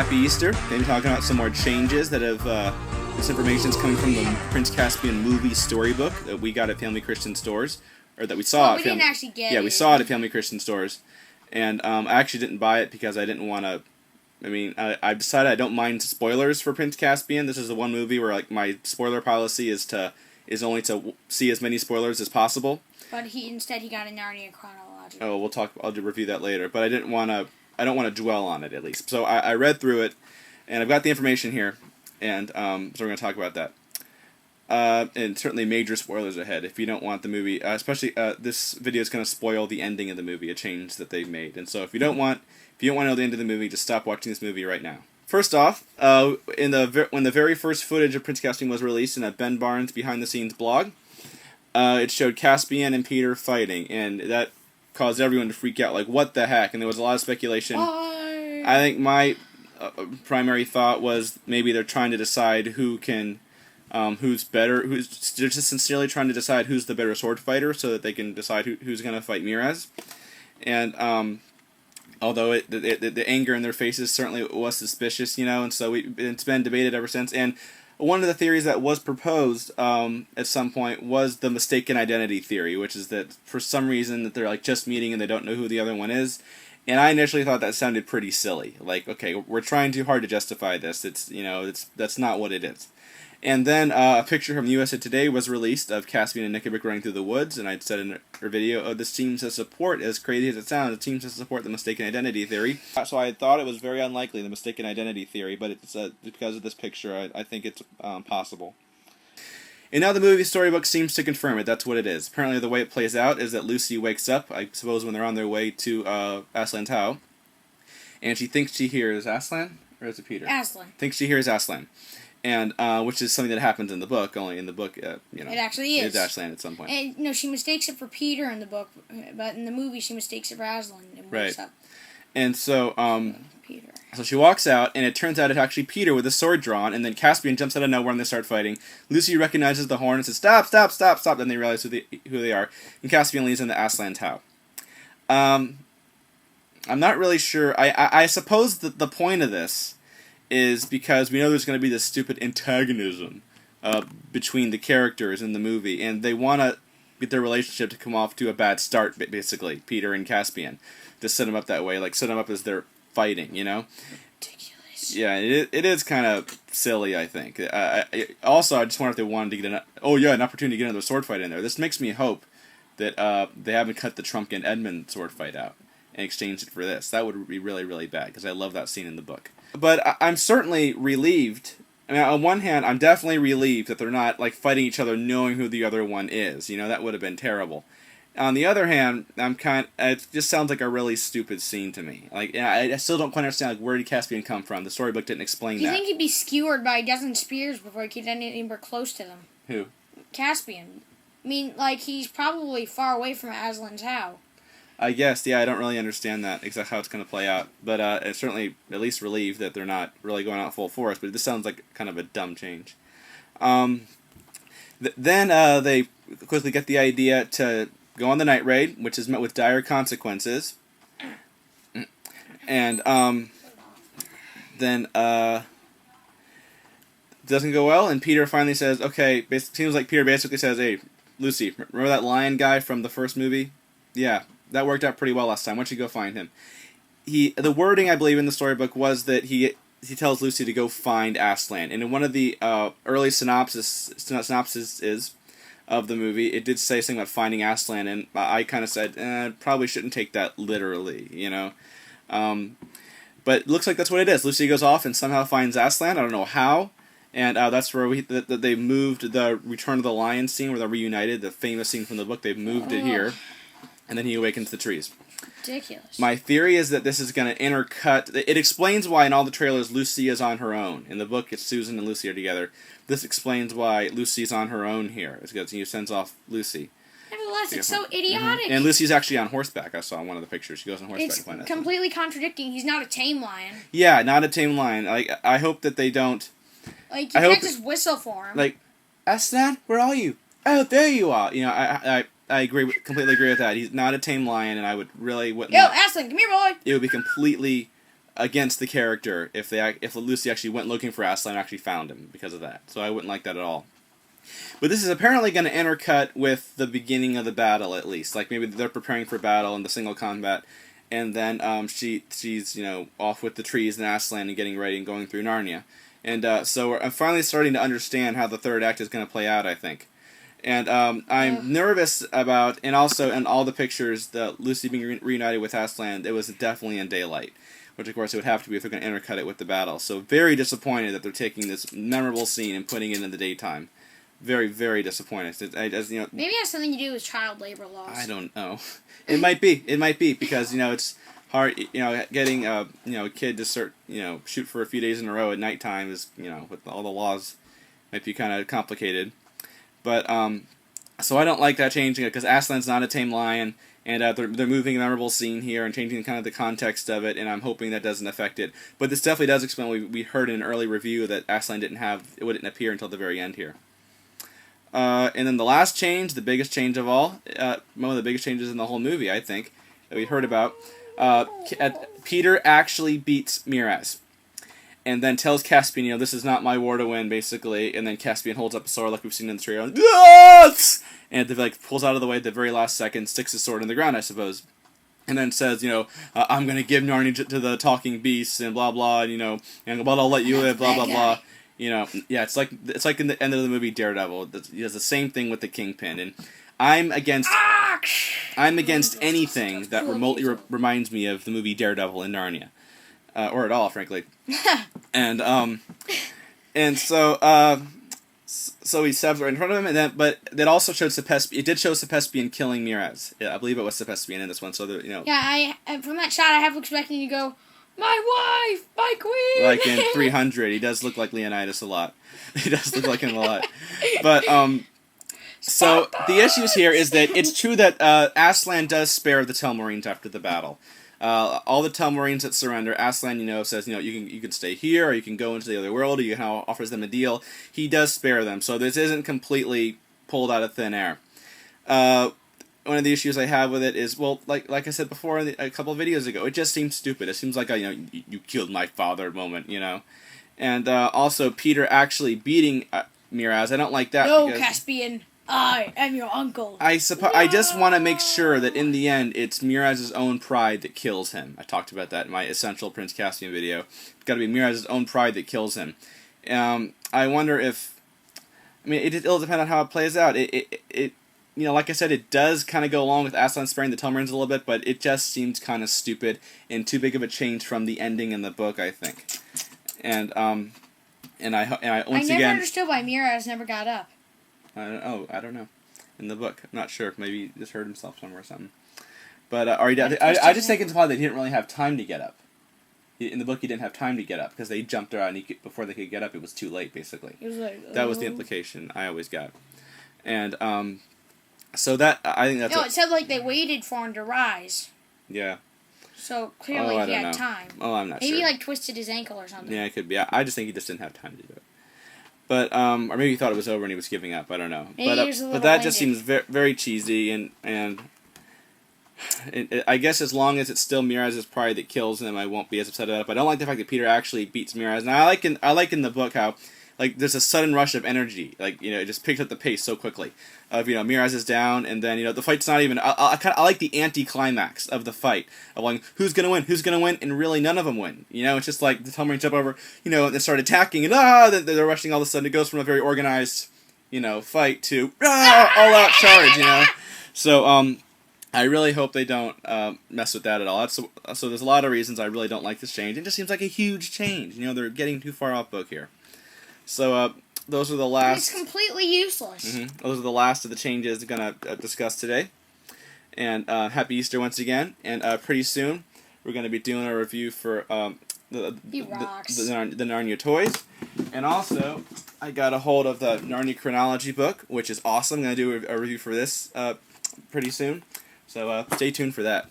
Happy Easter. Going to be talking about some more changes that have, this information is coming from the Prince Caspian Movie Storybook that we got at Family Christian Stores, or that we saw at we didn't actually get it. Yeah, we saw it at Family Christian Stores, and I actually didn't buy it because I didn't want to, I've decided I don't mind spoilers for Prince Caspian. This is the one movie where like my spoiler policy is only to see as many spoilers as possible. But instead he got a Narnia chronological. Oh, I'll review that later. But I don't want to dwell on it, at least. So I read through it, and I've got the information here, and so we're going to talk about that. And certainly major spoilers ahead if you don't want the movie, especially this video is going to spoil the ending of the movie, a change that they've made. And so if you don't want to know the end of the movie, just stop watching this movie right now. First off, when the very first footage of Prince Caspian was released in a Ben Barnes behind-the-scenes blog, it showed Caspian and Peter fighting, and that caused everyone to freak out, like, what the heck? And there was a lot of speculation. Why? I think my primary thought was maybe they're trying to decide who's better, they're just sincerely trying to decide who's the better sword fighter so that they can decide who's going to fight Miraz. And although the anger in their faces certainly was suspicious, and so it's been debated ever since. And one of the theories that was proposed at some point was the mistaken identity theory, which is that for some reason that they're like just meeting and they don't know who the other one is. And I initially thought that sounded pretty silly. Like, okay, we're trying too hard to justify this. That's not what it is. And then a picture from USA Today was released of Caspian and Nickabick running through the woods, and I'd said in a video, this seems to support, as crazy as it sounds, it seems to support the mistaken identity theory. So I thought it was very unlikely, the mistaken identity theory, but it's because of this picture, I think it's possible. And now the movie storybook seems to confirm it. That's what it is. Apparently the way it plays out is that Lucy wakes up, I suppose when they're on their way to Aslan's house, and she thinks she hears Aslan? Or is it Peter? Aslan. Thinks she hears Aslan. And which is something that happens in the book. Only in the book, it actually is. It's Aslan at some point. And she mistakes it for Peter in the book, but in the movie she mistakes it for Aslan and wakes up. And so, Peter. So she walks out, and it turns out it's actually Peter with a sword drawn. And then Caspian jumps out of nowhere, and they start fighting. Lucy recognizes the horn and says, "Stop! Stop! Stop! Stop!" Then they realize who they are, and Caspian leads into Aslan's house. I'm not really sure. I suppose that the point of this is because we know there's going to be this stupid antagonism between the characters in the movie, and they want to get their relationship to come off to a bad start, basically, Peter and Caspian, to set them up that way, like set them up as they're fighting, Ridiculous. Yeah, it is kind of silly, I think. Also, I just wonder if they wanted to get an opportunity to get another sword fight in there. This makes me hope that they haven't cut the Trump and Edmund sword fight out and exchanged it for this. That would be really, really bad, because I love that scene in the book. But I'm certainly relieved. On one hand, I'm definitely relieved that they're not like fighting each other knowing who the other one is. That would have been terrible. On the other hand, it just sounds like a really stupid scene to me. Like, I still don't quite understand, like, where did Caspian come from? The storybook didn't explain that. Do you think he'd be skewered by a dozen spears before he could get anywhere close to them? Who? Caspian. He's probably far away from Aslan's house. I guess, yeah, I don't really understand that, exactly how it's going to play out. But it's certainly at least relieved that they're not really going out full force, but this sounds like kind of a dumb change. Then they quickly get the idea to go on the night raid, which is met with dire consequences. And then doesn't go well, and Peter finally says, okay, seems like Peter basically says, hey, Lucy, remember that lion guy from the first movie? Yeah. That worked out pretty well last time. Why don't you go find him? The wording, I believe, in the storybook was that he tells Lucy to go find Aslan. And in one of the early synopses of the movie, it did say something about finding Aslan, and I kind of said, probably shouldn't take that literally, But it looks like that's what it is. Lucy goes off and somehow finds Aslan. I don't know how. And that's where they moved the Return of the Lion scene, where they're reunited, the famous scene from the book. They've moved it here. And then he awakens the trees. Ridiculous. My theory is that this is going to intercut... It explains why in all the trailers Lucy is on her own. In the book, it's Susan and Lucy are together. This explains why Lucy's on her own here. It's because he sends off Lucy. Nevertheless, it's so idiotic. And Lucy's actually on horseback. I saw in one of the pictures. She goes on horseback. It's completely contradicting. He's not a tame lion. Yeah, not a tame lion. I hope that they don't... You can't just whistle for him. Aslan, where are you? Oh, there you are. I completely agree with that. He's not a tame lion, and I wouldn't. Yo, Aslan, come here, boy. It would be completely against the character if Lucy actually went looking for Aslan and actually found him because of that. So I wouldn't like that at all. But this is apparently going to intercut with the beginning of the battle, at least. Like, maybe they're preparing for battle in the single combat, and then she's, off with the trees and Aslan and getting ready and going through Narnia. And so I'm finally starting to understand how the third act is going to play out, I think. And I'm nervous about, and also in all the pictures, that Lucy being reunited with Aslan, it was definitely in daylight. Which, of course, it would have to be if they're going to intercut it with the battle. So very disappointed that they're taking this memorable scene and putting it in the daytime. Very, very disappointed. Maybe it has something to do with child labor laws. I don't know. It might be. It might be because it's hard. Getting a kid to shoot for a few days in a row at nighttime is with all the laws might be kind of complicated. But so I don't like that changing it because Aslan's not a tame lion, and they're moving a memorable scene here and changing kind of the context of it, and I'm hoping that doesn't affect it. But this definitely does explain. We heard in an early review that Aslan wouldn't appear until the very end here. And then the last change, the biggest change of all, one of the biggest changes in the whole movie, I think, that we heard about, Peter actually beats Miraz. And then tells Caspian, this is not my war to win, basically. And then Caspian holds up a sword like we've seen in the trailer. And it pulls out of the way at the very last second, sticks his sword in the ground, I suppose. And then says, I'm going to give Narnia to the talking beasts and blah, blah, but I'll let you live, blah, blah, blah. It's like in the end of the movie Daredevil. He does the same thing with the Kingpin, and I'm against anything that remotely reminds me of the movie Daredevil in Narnia, or at all, frankly. And so he stabs right in front of him, and but that also showed Caspian. It did show Caspian killing Miraz. Yeah, I believe it was Caspian in this one. So Yeah, from that shot, I have expecting you to go, my wife, my queen! Like in 300, he does look like Leonidas a lot. He does look like him a lot. But, so, the issues here is that it's true that Aslan does spare the Telmarines after the battle. All the Telmarines that surrender, Aslan, says, you can stay here, or you can go into the other world, or you offers them a deal. He does spare them, so this isn't completely pulled out of thin air. One of the issues I have with it is, well, like I said before a couple of videos ago, it just seems stupid. It seems like a, you killed my father moment, And also, Peter actually beating Miraz, I don't like that. No, Caspian, I am your uncle. I just want to make sure that in the end, it's Miraz's own pride that kills him. I talked about that in my Essential Prince Caspian video. It's got to be Miraz's own pride that kills him. I wonder if, it'll depend on how it plays out. Like I said, it does kind of go along with Aslan sparing the Telmarines a little bit, but it just seems kind of stupid and too big of a change from the ending in the book, I think. And I never understood why Miraz never got up. I don't know. In the book, I'm not sure. Maybe he just hurt himself somewhere or something. But I just think it's implied that he didn't really have time to get up. In the book, he didn't have time to get up because they jumped around. And before they could get up, it was too late. Basically, it was like, that was the implication I always got. And so that I think that's. No, it said like they waited for him to rise. Yeah. So clearly he had time. I'm not sure. Maybe he twisted his ankle or something. Yeah, it could be. I just think he just didn't have time to do it. But or maybe he thought it was over and he was giving up. I don't know. But that just seems very, very cheesy and I guess as long as it's still Miraz's pride that kills him, I won't be as upset about it. But I don't like the fact that Peter actually beats Miraz. And I like in the book how there's a sudden rush of energy. It just picks up the pace so quickly. Of Miraz is down, and then the fight's not even. I like the anti-climax of the fight of who's gonna win, and really none of them win. It's just like the Telmarines jump over, and they start attacking, and they're rushing all of a sudden. It goes from a very organized, fight to all out charge. So I really hope they don't mess with that at all. So there's a lot of reasons I really don't like this change. It just seems like a huge change. They're getting too far off book here. So those are the last. It's completely useless. Mm-hmm. Those are the last of the changes we're going to discuss today. And happy Easter once again. And pretty soon we're going to be doing a review for the Narnia toys. And also, I got a hold of the Narnia chronology book, which is awesome. I'm going to do a review for this pretty soon. So stay tuned for that.